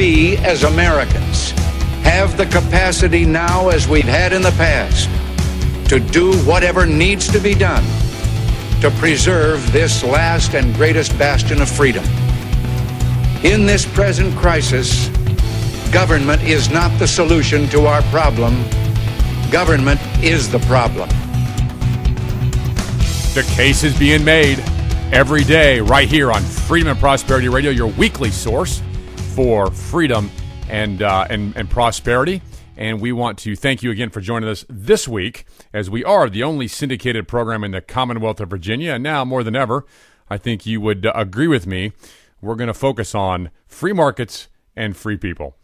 we as Americans have the capacity now, as we've had in the past, to do whatever needs to be done to preserve this last and greatest bastion of freedom. In this present crisis, government is not the solution to our problem. Government is the problem. The case is being made every day right here on Freedom and Prosperity Radio, your weekly source for freedom and prosperity. And we want to thank you again for joining us this week, as we are the only syndicated program in the Commonwealth of Virginia. And now, more than ever, I think you would agree with me, we're going to focus on free markets and free people.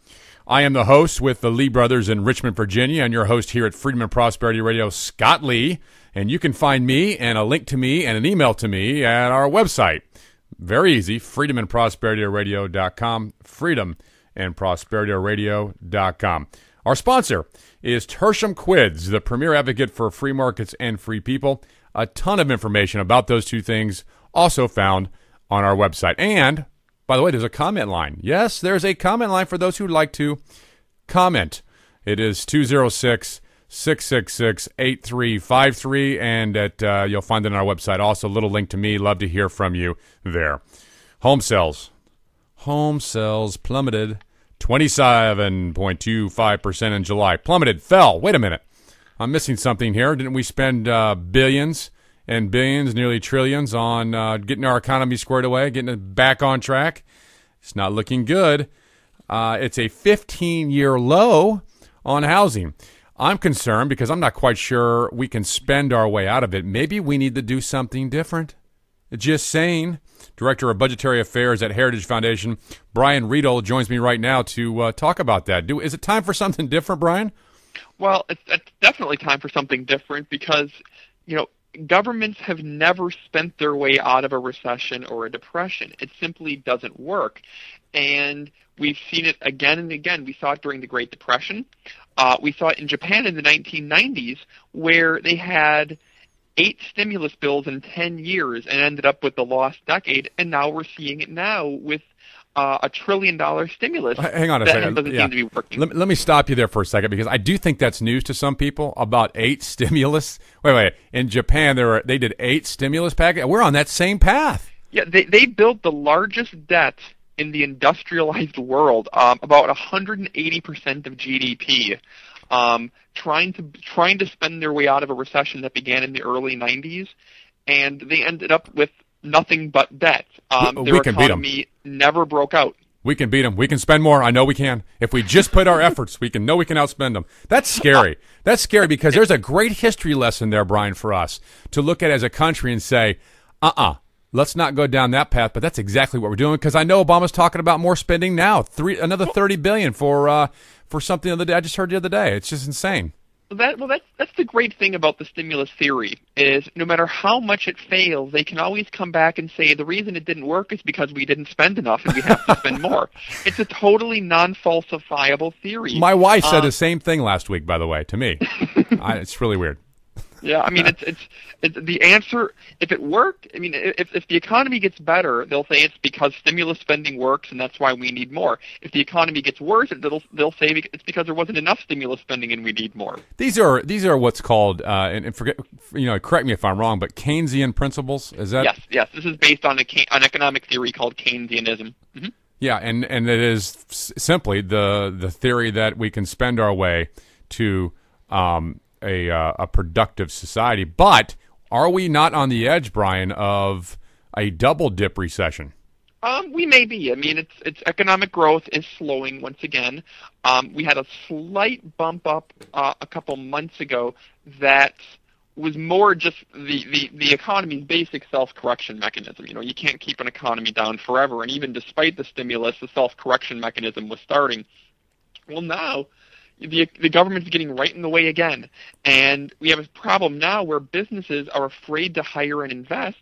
I am the host with the Lee Brothers in Richmond, Virginia, and your host here at Freedom and Prosperity Radio, Scott Lee. And you can find me and a link to me and an email to me at our website. Very easy, freedomandprosperityradio.com, freedomandprosperityradio.com. Our sponsor is Tertium Quids, the premier advocate for free markets and free people. A ton of information about those two things also found on our website. And, by the way, there's a comment line. Yes, there's a comment line for those who'd like to comment. It is 206-666-8353, and you'll find it on our website. Also, a little link to me. Love to hear from you there. Home sales plummeted 27.25% in July. Plummeted, fell. Wait a minute. I'm missing something here. Didn't we spend billions and billions, nearly trillions, on getting our economy squared away, getting it back on track? It's not looking good. It's a 15-year low on housing. I'm concerned because I'm not quite sure we can spend our way out of it. Maybe we need to do something different. Just saying. Director of Budgetary Affairs at Heritage Foundation, Brian Riedl, joins me right now to talk about that. Is it time for something different, Brian? Well, it's definitely time for something different because, governments have never spent their way out of a recession or a depression. It simply doesn't work. And we've seen it again and again. We saw it during the Great Depression. We saw it in Japan in the 1990s, where they had 8 stimulus bills in 10 years and ended up with the lost decade. And now we're seeing it now with a $1 trillion stimulus. Hang on a second. Doesn't seem to be working. Let me stop you there for a second, because I do think that's news to some people about 8 stimulus. Wait. In Japan, they did 8 stimulus packages. We're on that same path. Yeah, they built the largest debt in the industrialized world, about 180% of GDP, trying to spend their way out of a recession that began in the early 90s, and they ended up with nothing but debt. Their economy never broke out. We can beat them. We can spend more. I know we can. If we just put our efforts, we can outspend them. That's scary. That's scary because there's a great history lesson there, Brian, for us to look at as a country and say, let's not go down that path. But that's exactly what we're doing, because I know Obama's talking about more spending now, another $30 billion for something the other day. I just heard the other day. It's just insane. That's the great thing about the stimulus theory is no matter how much it fails, they can always come back and say the reason it didn't work is because we didn't spend enough and we have to spend more. It's a totally non-falsifiable theory. My wife said the same thing last week, by the way, to me. It's really weird. Yeah, I mean, it's the answer. If it worked, I mean, if the economy gets better, they'll say it's because stimulus spending works, and that's why we need more. If the economy gets worse, they'll say it's because there wasn't enough stimulus spending and we need more. These are what's called, and forget, correct me if I'm wrong, but Keynesian principles. Is that? Yes. This is based on an economic theory called Keynesianism. Mm-hmm. Yeah, and it is simply the theory that we can spend our way to a productive society. But are we not on the edge, Brian, of a double dip recession? We may be. I mean, it's economic growth is slowing once again. We had a slight bump up a couple months ago that was more just the economy's basic self-correction mechanism. You can't keep an economy down forever, and even despite the stimulus, the self-correction mechanism was starting. Well, now the government's getting right in the way again, and we have a problem now where businesses are afraid to hire and invest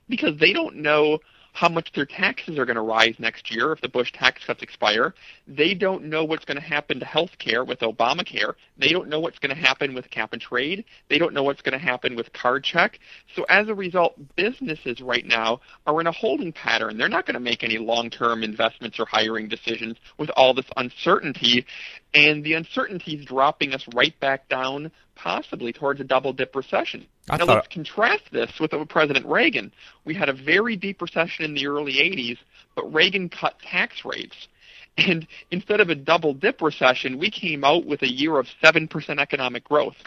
because they don't know how much their taxes are going to rise next year if the Bush tax cuts expire. They don't know what's going to happen to health care with Obamacare. They don't know what's going to happen with cap and trade. They don't know what's going to happen with card check. So as a result, businesses right now are in a holding pattern. They're not going to make any long-term investments or hiring decisions with all this uncertainty. And the uncertainty is dropping us right back down, possibly towards a double-dip recession. Now, let's contrast this with President Reagan. We had a very deep recession in the early 80s, but Reagan cut tax rates. And instead of a double-dip recession, we came out with a year of 7% economic growth.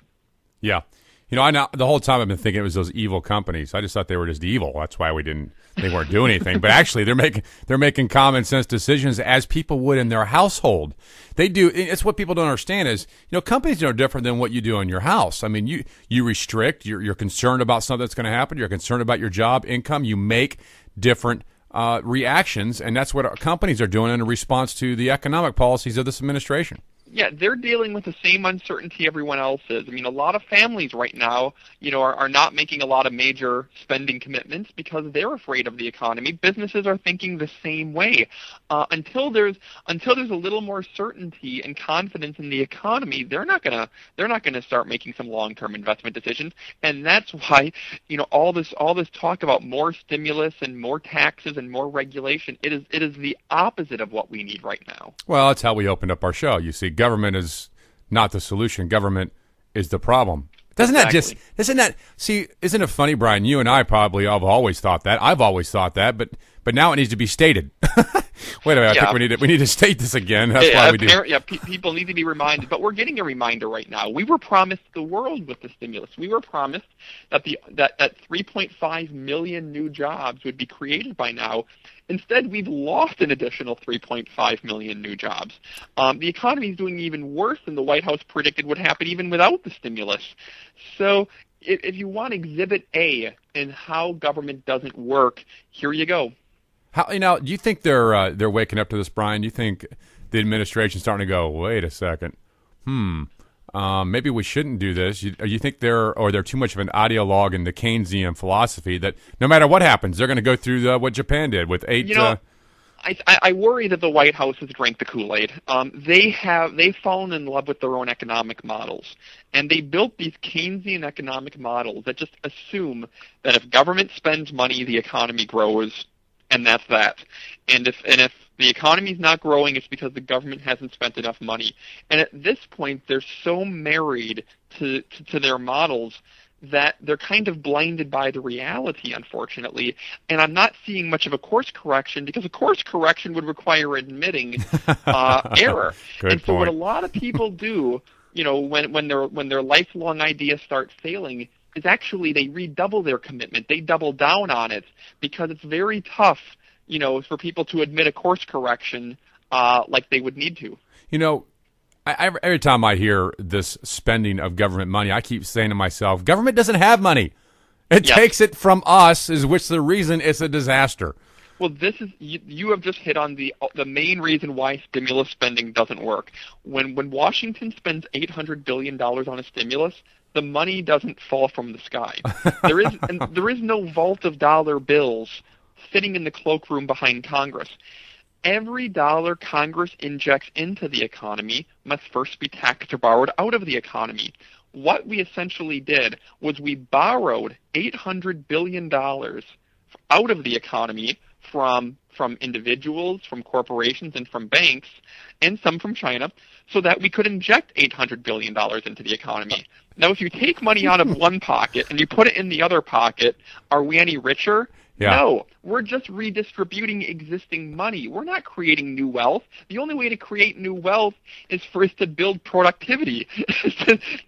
Yeah. I know the whole time I've been thinking it was those evil companies. I just thought they were just evil. That's why they weren't doing anything. But actually, they're making common sense decisions as people would in their household. They do. It's what people don't understand is, companies are different than what you do in your house. I mean, you restrict. You're concerned about something that's going to happen. You're concerned about your job, income. You make different reactions, and that's what companies are doing in response to the economic policies of this administration. Yeah, they're dealing with the same uncertainty everyone else is. I mean, a lot of families right now, are not making a lot of major spending commitments because they're afraid of the economy. Businesses are thinking the same way. Until there's a little more certainty and confidence in the economy, they're not gonna start making some long-term investment decisions. And that's why, all this talk about more stimulus and more taxes and more regulation, it is the opposite of what we need right now. Well, that's how we opened up our show. You see, government is not the solution. Government is the problem. Isn't it funny, Brian? You and I probably have always thought that. I've always thought that, but now it needs to be stated. Wait a minute, yeah. I think we need to state this again. That's why we do. Yeah, people need to be reminded, but we're getting a reminder right now. We were promised the world with the stimulus. We were promised that that 3.5 million new jobs would be created by now. Instead, we've lost an additional 3.5 million new jobs. The economy is doing even worse than the White House predicted would happen even without the stimulus. So if you want Exhibit A in how government doesn't work, here you go. Do you think they're waking up to this, Brian? Do you think the administration's starting to go, wait a second, maybe we shouldn't do this? You think they're too much of an ideologue in the Keynesian philosophy that no matter what happens, they're going to go through what Japan did with 8... I worry that the White House has drank the Kool-Aid. They've fallen in love with their own economic models, and they built these Keynesian economic models that just assume that if government spends money, the economy grows, and that's that. And if the economy's not growing, it's because the government hasn't spent enough money. And at this point, they're so married to their models that they're kind of blinded by the reality, unfortunately. And I'm not seeing much of a course correction because a course correction would require admitting error. Good so point. what a lot of people do, when their lifelong ideas start failing, is actually they redouble their commitment. They double down on it because it's very tough, for people to admit a course correction like they would need to. Every time I hear this spending of government money, I keep saying to myself, government doesn't have money. It takes it from us, is which the reason it's a disaster. Well, this is you have just hit on the main reason why stimulus spending doesn't work. When Washington spends $800 billion on a stimulus, the money doesn't fall from the sky. There is no vault of dollar bills sitting in the cloakroom behind Congress. Every dollar Congress injects into the economy must first be taxed or borrowed out of the economy. What we essentially did was we borrowed $800 billion out of the economy from individuals, from corporations, and from banks, and some from China, so that we could inject $800 billion into the economy. Now, if you take money out of one pocket and you put it in the other pocket, are we any richer? Yeah. No, we're just redistributing existing money. We're not creating new wealth. The only way to create new wealth is for us to build productivity,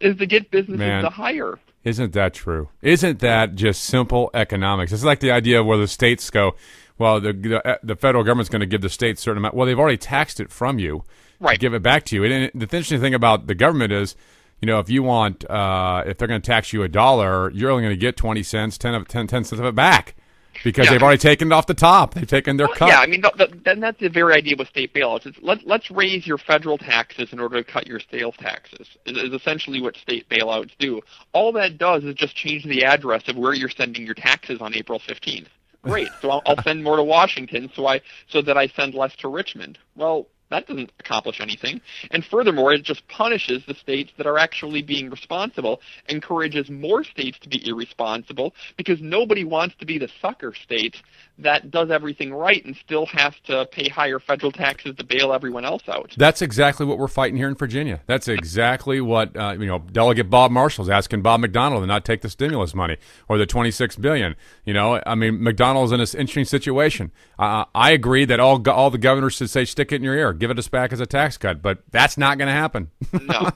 is to get businesses to hire. Isn't that true? Isn't that just simple economics? It's like the idea of where the states go, well, the federal government's going to give the states a certain amount. Well, they've already taxed it from you. Right. Give it back to you. And the interesting thing about the government is, if you want, if they're going to tax you $1, you're only going to get 20 cents, 10 cents of it back. Because they've already taken it off the top. They've taken their cut. Yeah, I mean, then that's the very idea with state bailouts. It's let's raise your federal taxes in order to cut your sales taxes, is essentially what state bailouts do. All that does is just change the address of where you're sending your taxes on April 15th. Great. So I'll send more to Washington so that I send less to Richmond. Well, that doesn't accomplish anything. And furthermore, it just punishes the states that are actually being responsible, encourages more states to be irresponsible, because nobody wants to be the sucker state that does everything right and still has to pay higher federal taxes to bail everyone else out. That's exactly what we're fighting here in Virginia. That's exactly what Delegate Bob Marshall's asking Bob McDonnell to not take the stimulus money or the $26 billion. McDonnell's in this interesting situation. I agree that all the governors should say, stick it in your ear, give it us back as a tax cut, but that's not going to happen. No.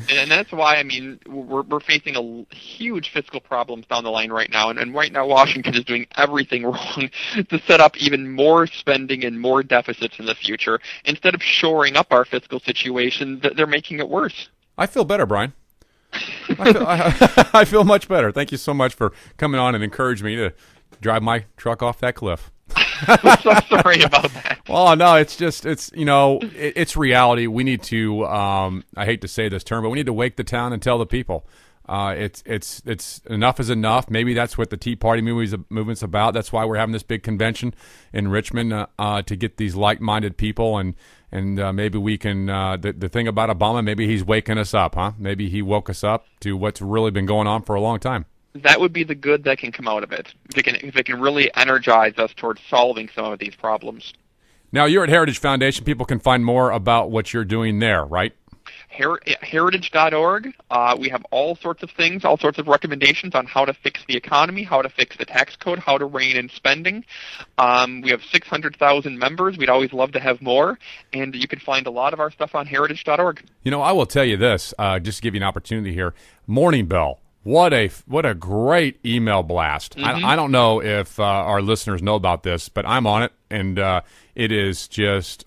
And that's why, we're facing a huge fiscal problems down the line right now, and right now Washington is doing everything wrong to set up even more spending and more deficits in the future. Instead of shoring up our fiscal situation, they're making it worse. I feel better, Brian. I feel much better. Thank you so much for coming on and encouraging me to drive my truck off that cliff. I'm so sorry about that. Well, no, it's reality. We need to, I hate to say this term, but we need to wake the town and tell the people. It's enough is enough. Maybe that's what the Tea Party movement's about. That's why we're having this big convention in Richmond to get these like-minded people, and maybe we can. The thing about Obama, maybe he's waking us up, huh? Maybe he woke us up to what's really been going on for a long time. That would be the good that can come out of it. If it can really energize us towards solving some of these problems. Now, you're at Heritage Foundation. People can find more about what you're doing there, right? Heritage.org. We have all sorts of things, all sorts of recommendations on how to fix the economy, how to fix the tax code, how to rein in spending. We have 600,000 members. We'd always love to have more, and you can find a lot of our stuff on heritage.org. I will tell you this, just to give you an opportunity here. Morning Bell. What a great email blast. Mm-hmm. I don't know if our listeners know about this, but I'm on it, and it is just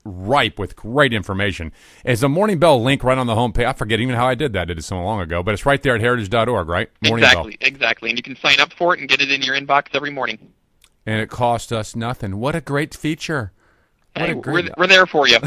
ripe with great information. Is the Morning Bell link right on the homepage? I forget even how I did that. I did it so long ago, but it's right there at heritage.org, right? Morning Exactly. And you can sign up for it and get it in your inbox every morning. And it cost us nothing. What a great feature. We're there for you.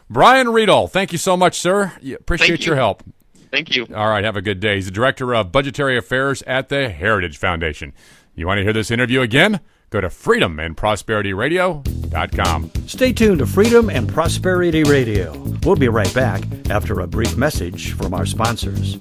Brian Riedl, thank you so much, sir. Appreciate your help. Thank you. All right, have a good day. He's the Director of Budgetary Affairs at the Heritage Foundation. You want to hear this interview again? Go to freedomandprosperityradio.com. Stay tuned to Freedom and Prosperity Radio. We'll be right back after a brief message from our sponsors.